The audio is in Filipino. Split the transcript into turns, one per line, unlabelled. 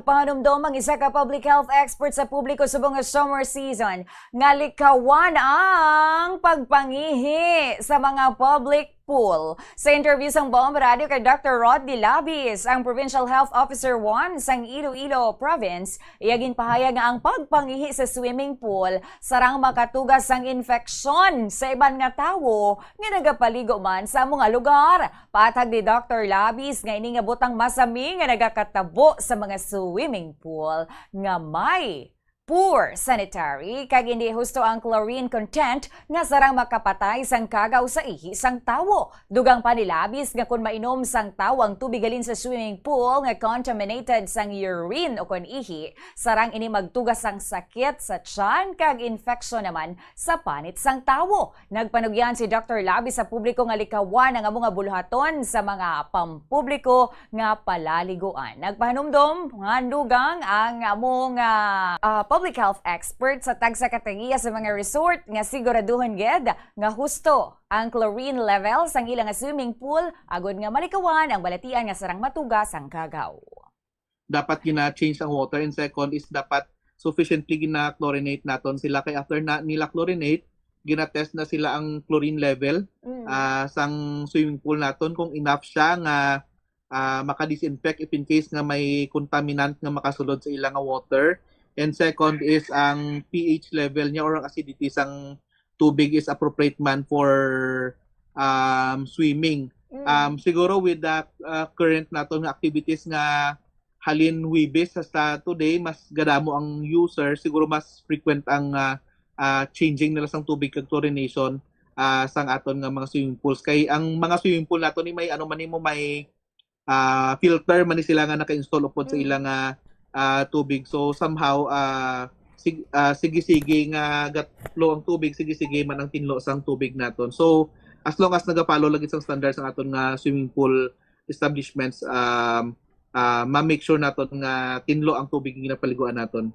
nagpanumdom ang isa ka public health expert sa publiko subong nga summer season nga likawan ang pagpangihi sa mga public pool. Sa interview sang Bomba Radio kay Dr. Rodney Labis, ang Provincial Health Officer 1 sang Iloilo Province, iyagin pahayag nga ang pagpangihi sa swimming pool sarang makatugas sang infeksyon sa iban nga tawo nga nagapaligo man sa mga lugar. Patag ni Dr. Labis nga ini nga butang masami nga nagakatabo sa mga swimming pool nga may poor sanitary kag hindi husto ang chlorine content nga sarang makapatay sang kagaw sa ihi sang tawo. Dugang pa ni Labis nga kun mainom sang tawo ang tubig galin sa swimming pool nga contaminated sang urine o kon ihi, sarang ini magtugas sang sakit sa tiyan kag infeksyon naman sa panit sang tawo. Nagpanugyan si Dr. Labis sa publiko nga likawan ang among buluhaton sa mga pampubliko nga palaliguan. Nagpahanumdom nga dugang ang among public health expert sa tagsa kategoría sa mga resort nga siguraduhon ged nga husto ang chlorine level sang ilang nga swimming pool agod nga malikawan ang balatian nga sarang matugas ang kagaw.
Dapat gina-change ang water, and second is dapat sufficiently gina-chlorinate naton sila, kay after na nila chlorinate gina-test na sila ang chlorine level sang swimming pool naton kung enough siya nga maka-disinfect if in case nga may contaminant nga makasulod sa ilang nga water. And second is ang pH level niya or ang acidity sang tubig is appropriate man for swimming. Siguro with the current nato nga activities nga halin huwibes hasta today, mas gadamo ang user, siguro mas frequent ang changing nila sang tubig kag chlorination sang aton nga mga swimming pools. Kay ang mga swimming pool nato ni may ano man nimo, may filter man ni sila nga naka-install upod sa ilang tubig. So somehow sige-sige nga gatlo ang tubig, sige-sige man ang tinlo sang tubig naton. So as long as naga-follow lagi sang standards ang aton nga swimming pool establishments, ma-make sure naton nga tinlo ang tubig nga pinapaliguan naton.